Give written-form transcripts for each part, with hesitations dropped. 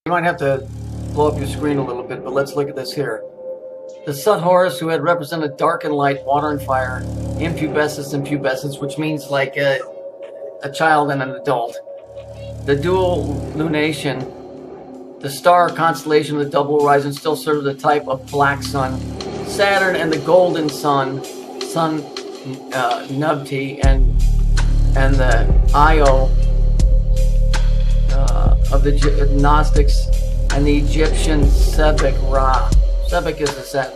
You might have to blow up your screen a little bit, but let's look at this here. The Sun Horus, who had represented dark and light, water and fire, impubescence and pubescence, which means like a child and an adult. The dual lunation, the star constellation of the double horizon, still serves the type of black sun. Saturn and the golden sun, Nubti, and the Io of the Gnostics, and the Egyptian Sebek Ra. Sebek is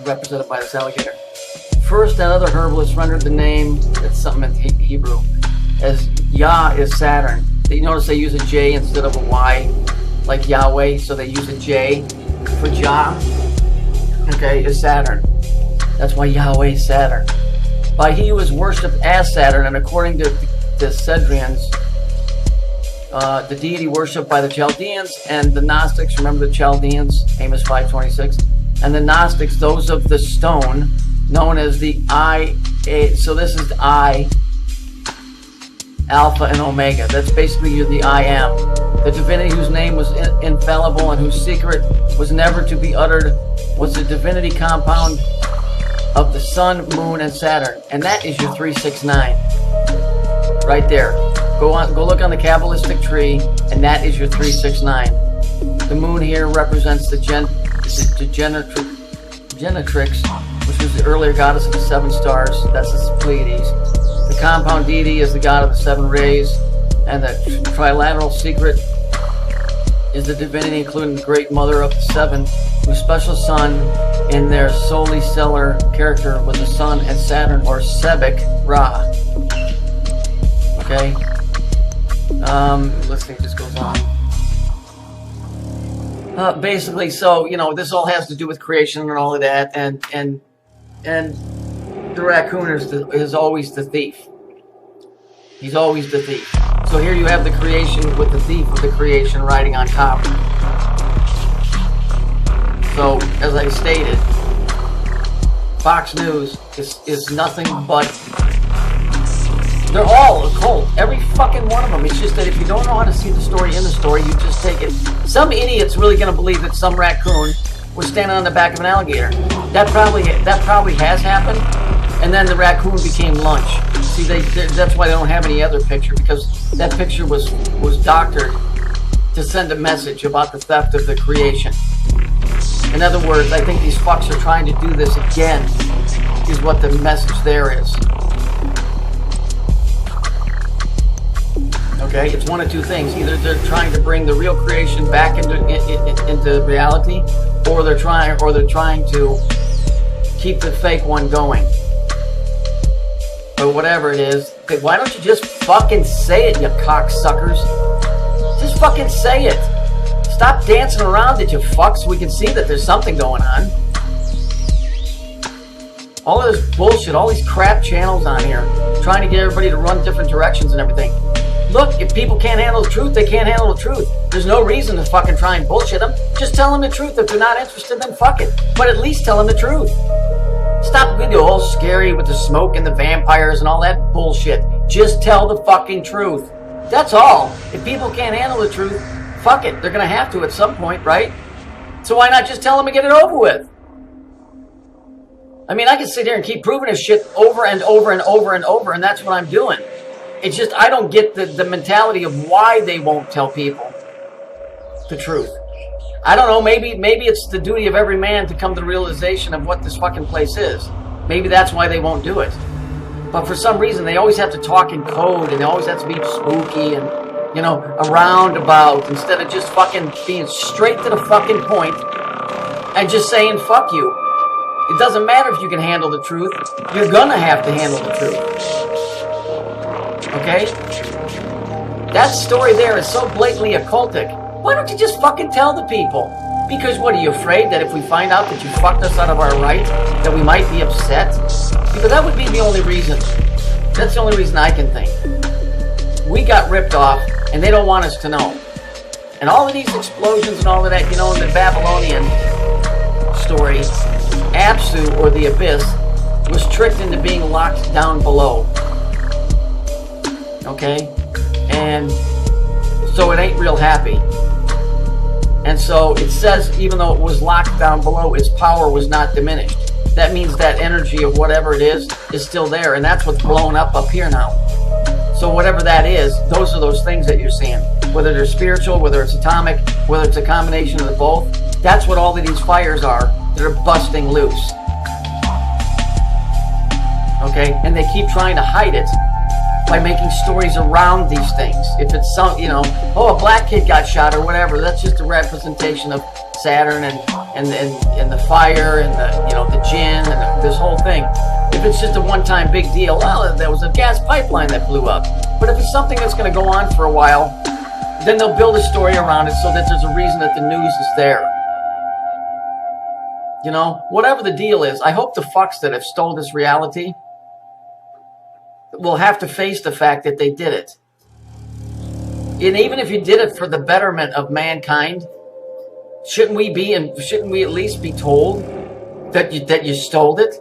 represented by this alligator. First, and other herbalists rendered the name, it's something in Hebrew, as Yah is Saturn. You notice they use a J instead of a Y, like Yahweh, so they use a J for Jah. Okay, is Saturn. That's why Yahweh is Saturn. By he who is worshipped as Saturn, and according to the Cedrians, the deity worshipped by the Chaldeans and the Gnostics. Remember the Chaldeans, Amos 5:26, and the Gnostics, those of the stone, known as the I. So this is the I, Alpha and Omega. That's basically you're the I am, the divinity whose name was infallible and whose secret was never to be uttered, was the divinity compound of the Sun, Moon, and Saturn, and that is your 369, right there. Go look on the Kabbalistic tree, and that is your 369. The moon here represents the Genetrix, which was the earlier goddess of the seven stars. That's the Pleiades. The compound deity is the god of the seven rays, and the trilateral secret is the divinity, including the great mother of the seven, whose special son in their solely stellar character was the sun and Saturn, or Sebek Ra. Okay. Let's see, this goes on. Basically, so, you know, this all has to do with creation and all of that, and the raccoon is always the thief. He's always the thief. So here you have the creation with the thief of the creation riding on top. So, as I stated, Fox News is nothing but... They're all a cult. Every fucking one of them. It's just that if you don't know how to see the story in the story, you just take it. Some idiot's really going to believe that some raccoon was standing on the back of an alligator. That probably has happened. And then the raccoon became lunch. See, that's why they don't have any other picture, because that picture was doctored to send a message about the theft of the creation. In other words, I think these fucks are trying to do this again, is what the message there is. Okay, it's one of two things. Either they're trying to bring the real creation back into reality, or they're trying to keep the fake one going. But whatever it is, why don't you just fucking say it, you cocksuckers? Just fucking say it. Stop dancing around it, you fucks, so we can see that there's something going on. All of this bullshit, all these crap channels on here, trying to get everybody to run different directions and everything. Look, if people can't handle the truth, they can't handle the truth. There's no reason to fucking try and bullshit them. Just tell them the truth. If they're not interested, then fuck it. But at least tell them the truth. Stop being all scary with the smoke and the vampires and all that bullshit. Just tell the fucking truth. That's all. If people can't handle the truth, fuck it. They're going to have to at some point, right? So why not just tell them and get it over with? I mean, I can sit here and keep proving this shit over and over and over and over, and that's what I'm doing. It's just I don't get the mentality of why they won't tell people the truth. I don't know, maybe it's the duty of every man to come to the realization of what this fucking place is. Maybe that's why they won't do it. But for some reason, they always have to talk in code, and they always have to be spooky and, you know, a roundabout, instead of just fucking being straight to the fucking point and just saying, fuck you. It doesn't matter if you can handle the truth. You're gonna have to handle the truth. Okay? That story there is so blatantly occultic. Why don't you just fucking tell the people? Because what, are you afraid that if we find out that you fucked us out of our right, that we might be upset? Because that would be the only reason. That's the only reason I can think. We got ripped off, and they don't want us to know. And all of these explosions and all of that, you know, in the Babylonian story, Apsu, or the Abyss, was tricked into being locked down below. Okay? And so it ain't real happy. And so it says, even though it was locked down below, its power was not diminished. That means that energy of whatever it is still there, and that's what's blown up here now. So whatever that is, those are those things that you're seeing. Whether they're spiritual, whether it's atomic, whether it's a combination of the both, that's what all of these fires are that are busting loose. Okay? And they keep trying to hide it by making stories around these things. If it's some, you know, oh, a black kid got shot or whatever, that's just a representation of Saturn and the fire and the, you know, the jinn and this whole thing. If it's just a one-time big deal, well, there was a gas pipeline that blew up. But if it's something that's going to go on for a while, then they'll build a story around it so that there's a reason that the news is there. You know, whatever the deal is, I hope the fucks that have stole this reality will have to face the fact that they did it. And even if you did it for the betterment of mankind, shouldn't we at least be told that you stole it?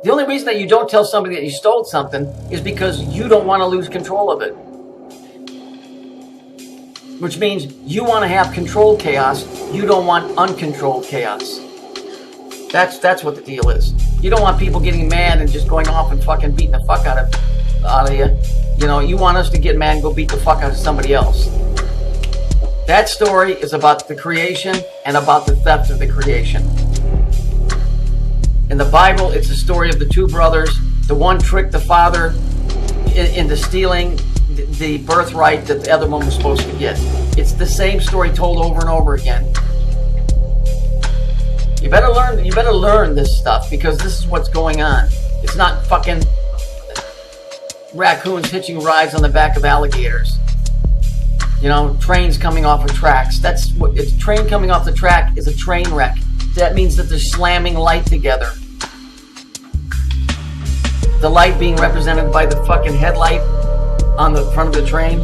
The only reason that you don't tell somebody that you stole something is because you don't want to lose control of it. Which means you want to have controlled chaos. You don't want uncontrolled chaos. That's what the deal is. You don't want people getting mad and just going off and fucking beating the fuck out of you. You know, you want us to get mad and go beat the fuck out of somebody else. That story is about the creation and about the theft of the creation. In the Bible, it's the story of the two brothers. The one tricked the father into stealing the birthright that the other one was supposed to get. It's the same story told over and over again. You better learn this stuff, because this is what's going on. It's not fucking raccoons hitching rides on the back of alligators. You know, trains coming off of tracks. That's what it's. Train coming off the track is a train wreck. That means that they're slamming light together. The light being represented by the fucking headlight on the front of the train.